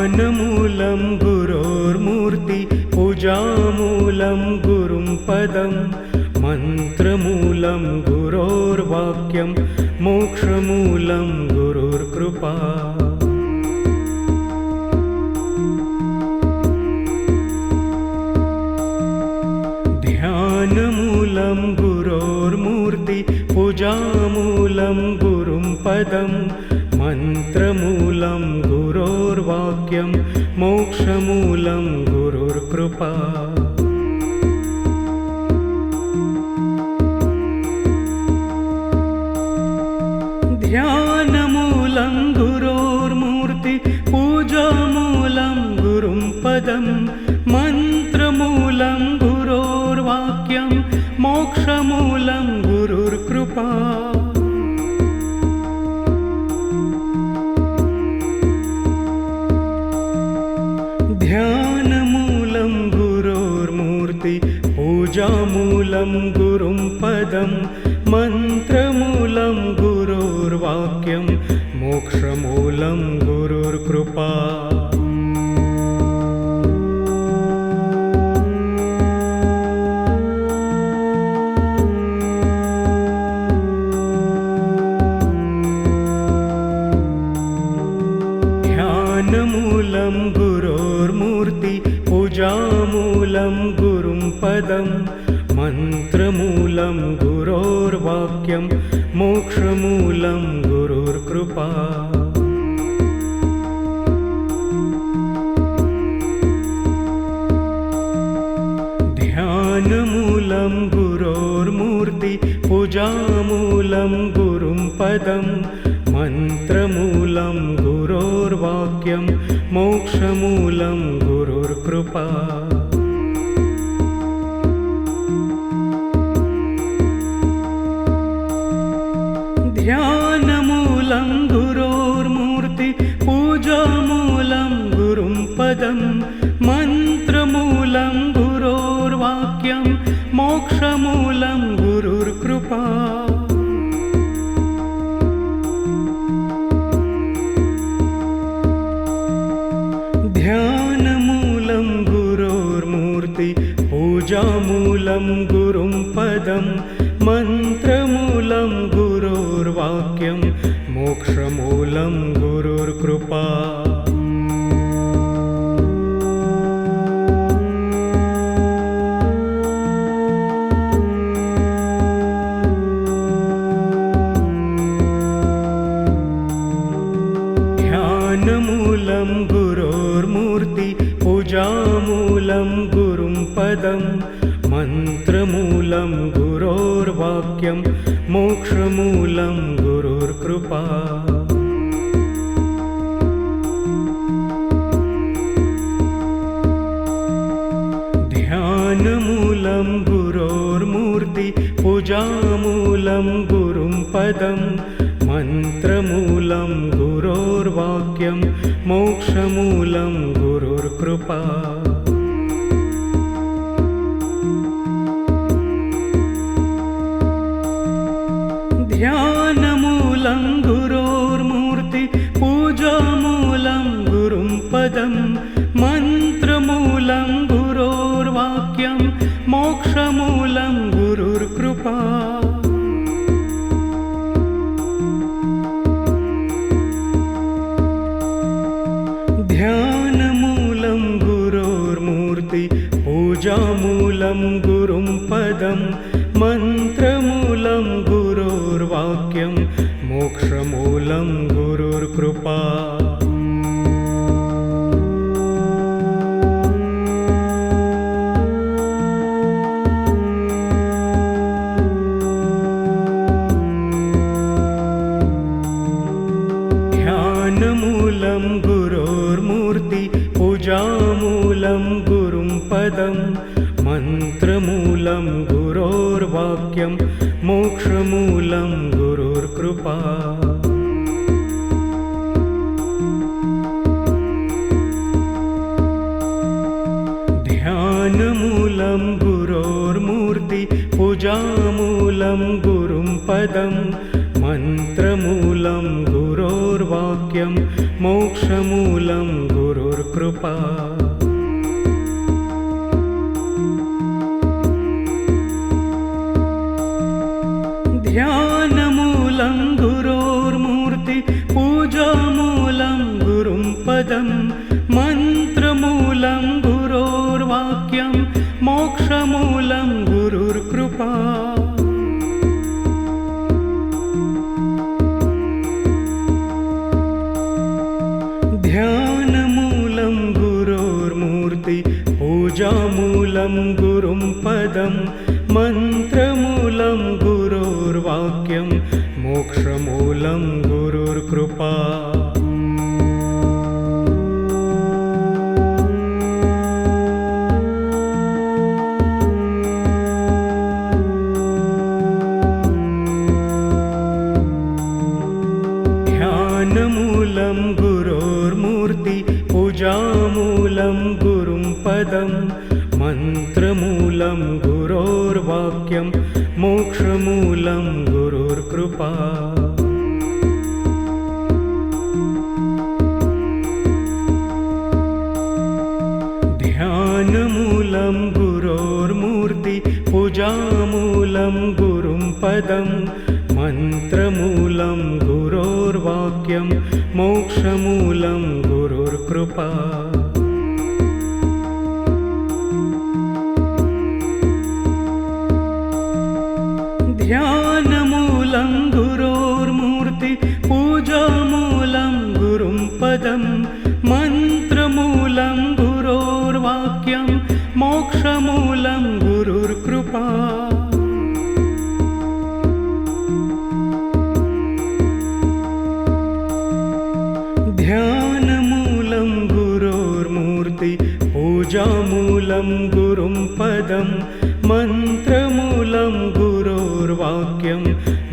ध्यानमूलं गुरोर्मूर्ति पूजामूलं गुरुं पदं मन्त्रमूलं गुरोर्वाक्यं मोक्षमूलं गुरुर्कृपा। ध्यानमूलं गुरोर्मूर्ति पूजामूलं गुरुं पदं मन्त्रमूलं गुरोर्वाक्यं मोक्षमूलं गुरुर्कृपा। ध्यानमूलं गुरोर्मूर्ति पूजामूलं गुरुं पदं मन्त्रमूलं गुरोर्वाक्यं मोक्षमूलं गुरुर्कृपा। ध्यानमूलं गुरोर्मूर्ति पूजामूलं गुरुं पदं मन्त्रमूलं गुरोर्वाक्यं मोक्षमूलं गुरुर्कृपा। ध्यानमूलं गुरोर्मूर्ति पूजामूलं गुरुं पदं मन्त्रमूलं गुरोर्वाक्यं मोक्षमूलं गुरुर्कृपा। ध्यानमूलं गुरोर्मूर्ति पूजामूलं गुरुं पदं मन्त्रमूलं गुरोर्वाक्यं मोक्षमूलं गुरुर्कृपा। ध्यानमूलं गुरोर्मूर्ति पूजामूलं गुरुं पदं मन्त्रमूलं गुरोर्वाक्यं मोक्षमूलं गुरुर्कृपा। ध्यानमूलं गुरोर्मूर्ति पूजामूलं गुरुं पदं मन्त्रमूलं गुरोर्वाक्यं मोक्षमूलं गुरुर्कृपा। ध्यानमूलं गुरोर्मूर्ति पूजामूलं गुरुं पदं मन्त्रमूलं गुरोर्वाक्यं मोक्षमूलं गुरुर्कृपा। ध्यानमूलं गुरोर्मूर्ति पूजामूलं गुरुं पदं मन्त्रमूलं गुरोर्वाक्यं मोक्षमूलं गुरुर्कृपा। ध्यानमूलं गुरोर्मूर्ति पूजामूलं गुरुं पदं मन्त्रमूलं गुरोर्वाक्यं मोक्षमूलं गुरुर्कृपा। ध्यानमूलं गुरोर्मूर्ति पूजामूलं गुरुं पदं मन्त्रमूलं गुरोर्वाक्यं मोक्षमूलं गुरुर्कृपा। ध्यानमूलं गुरोर्मूर्ति पूजामूलं गुरुं पदं मन्त्रमूलं गुरोर्वाक्यं मोक्षमूलं गुरुर्कृपा। ध्यानमूलं गुरोर्मूर्ति पूजामूलं गुरुं पदं मन्त्रमूलं गुरोर्वाक्यं मोक्षमूलं गुरुर्कृपा ध्यानमूलं गुरोर्मूर्ति पूजामूलं गुरुं पदं मन्त्रमूलं गुरोर्वाक्यं मोक्षमूलं गुरुर्कृपा ध्यानमूलं गुरोर्मूर्ति पूजामूलं गुरुं पदं मन्त्रमूलं गुरोर्वाक्यं मोक्षमूलं गुरुर्कृपा ध्यानमूलं गुरोर्मूर्ति पूजामूलं गुरुं पदं मन्त्रमूलं गुरोर्वाक्यं मोक्षमूलं गुरुर्कृपा ध्यानमूलं गुरोर्मूर्ति पूजामूलं गुरुं पदं मन्त्रमूलं गुरोर्वाक्यं मोक्षमूलं गुरुर्कृपा ध्यानमूलं गुरोर्मूर्ति पूजामूलं गुरुं पदं मन्त्रमूलं गुरोर्वाक्यं मोक्षमूलं गुरुर्कृपा ध्यानमूलं गुरोर्मूर्ति पूजामूलं गुरुं पदं मन्त्रमूलं गुरोर्वाक्यं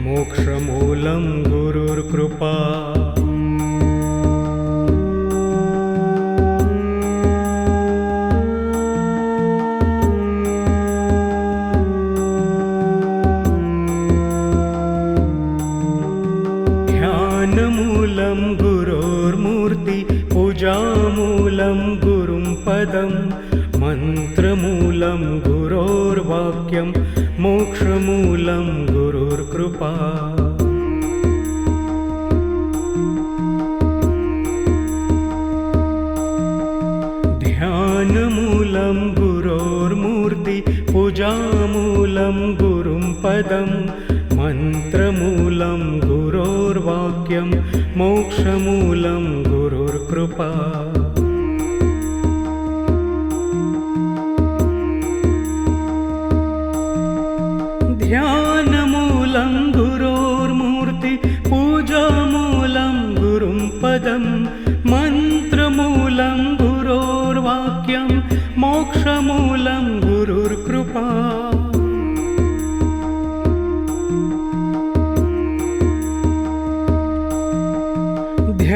मोक्षमूलं गुरुर्कृपा ध्यानमूलं गुरोर्मूर्ति पूजामूलं गुरुं पदं मन्त्रमूलं गुरोर्वाक्यं मोक्षमूलं गुरुर्कृपा ध्यानमूलं गुरोर्मूर्ति पूजामूलं गुरुं पदं मन्त्रमूलं गुरोर्वाक्यं मोक्षमूलं गुरुर्कृपा ध्यानमूलं गुरोर्मूर्ति पूजामूलं गुरुं पदं मन्त्रमूलं गुरोर्वाक्यं मोक्षमूलं गुरुर्कृपा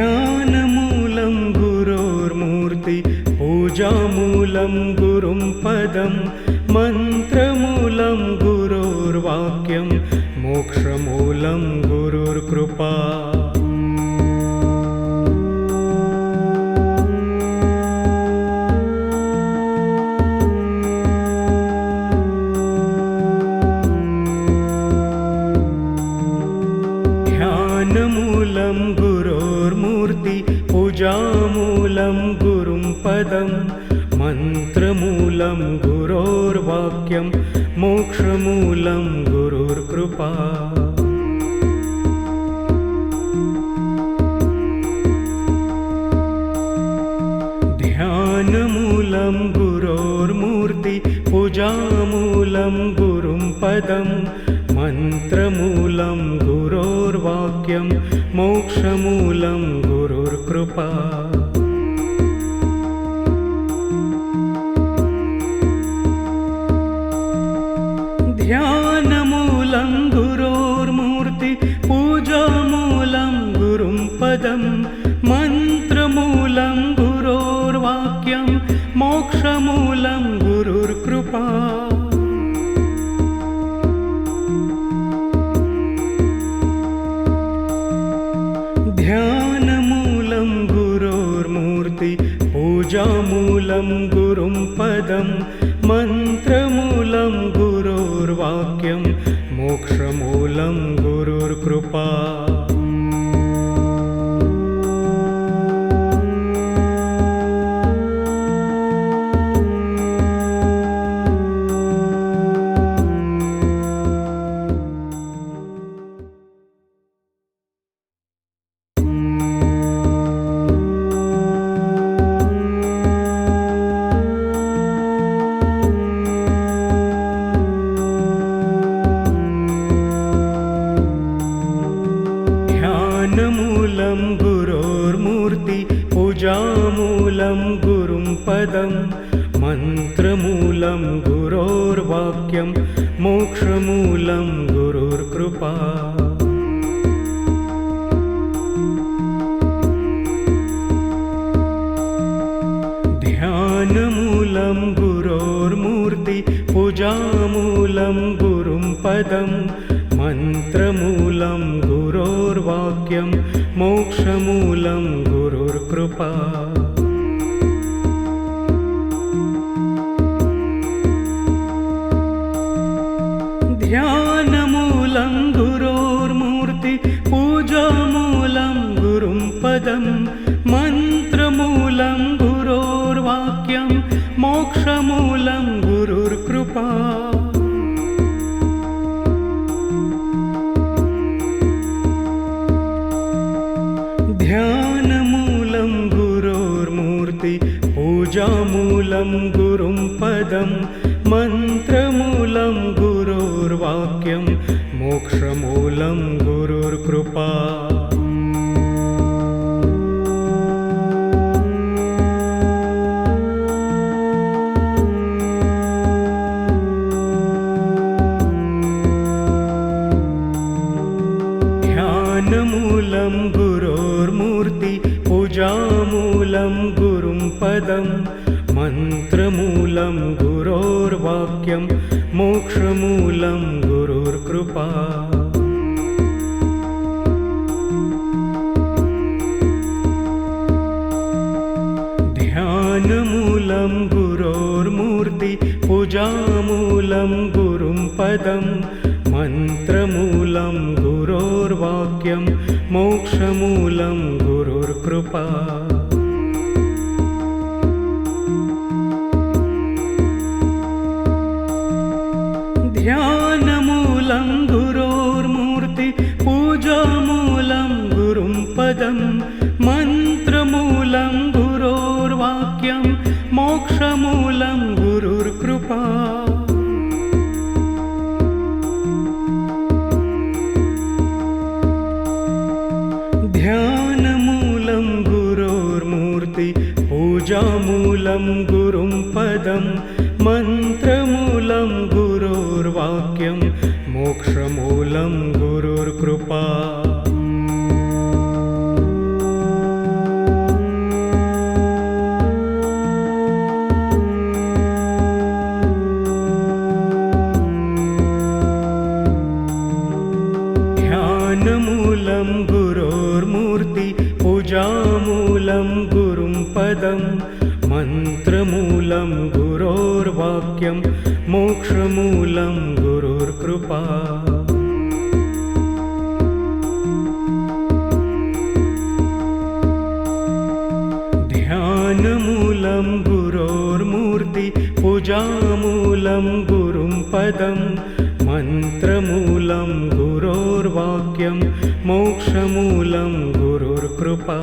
ध्यानमूलं गुरोर्मूर्ति पूजामूलं गुरुं पदं मन्त्रमूलं गुरोर्वाक्यं मोक्षमूलं गुरुर्कृपा ध्यानमूलं गुरोर्मूर्ति पूजामूलं गुरुं पदं मन्त्रमूलं गुरोर्वाक्यं मोक्षमूलं गुरुर्कृपा ध्यानमूलं गुरोर्मूर्ति पूजामूलं गुरुं पदं मन्त्रमूलं गुरोर्वाक्यं मोक्षमूलं गुरुर्कृपा ध्यानमूलं गुरोर्मूर्ति पूजामूलं गुरुं पदं मन्त्रमूलं गुरोर्वाक्यं मोक्षमूलं गुरुर्कृपा मूर्ति पूजामूलं गुरुं पदं मन्त्रमूलं गुरोर्वाक्यं मोक्षमूलं गुरुर्कृपा ध्यानमूलं गुरोर्मूर्ति पूजामूलं गुरुं पदं मन्त्रमूलं गुरोर्वाक्यं मोक्षमूलं गुरुर्कृपा ध्यानमूलं गुरोर्मूर्ति पूजामूलं गुरुं पदं मन्त्रमूलं गुरोर्वाक्यं मोक्षमूलं गुरुर्कृपा ध्यानमूलं गुरोर्मूर्ति पूजामूलं गुरुं पदं मन्त्रमूलं गुरोर्वाक्यं मोक्षमूलं गुरुर्कृपा ध्यानमूलं गुरोर्मूर्ति पूजामूलं गुरुं पदं मन्त्रमूलं गुरोर्वाक्यं मोक्षमूलं गुरुर्कृपा ध्यानमूलं गुरोर्मूर्ति पूजामूलं गुरुं पदं मन्त्रमूलं गुरोर्वाक्यं मोक्षमूलं गुरुर्कृपा ध्यानमूलं गुरोर्मूर्ति पूजामूलं गुरुं पदं मन्त्रमूलं गुरोर्वाक्यं मोक्षमूलं गुरुर्कृपा ध्यानमूलं गुरोर्मूर्ति पूजामूलं गुरुं पदं मन्त्रमूलं गुरोर्वाक्यं मोक्षमूलं गुरुर्कृपा ध्यानमूलं गुरोर्मूर्ति पूजामूलं गुरुं पदं मन्त्रमूलं गुरोर्वाक्यं मोक्षमूलं गुरुर्कृपा ध्यानमूलं गुरोर्मूर्ति पूजामूलं गुरुं पदं मन्त्रमूलं गुरोर्वाक्यं मोक्षमूलं गुरुर्कृपा ध्यानमूलं गुरोर्मूर्ति पूजामूलं गुरुं पदं मन्त्रमूलं गुरोर्वाक्यं मोक्षमूलं गुरुर्कृपा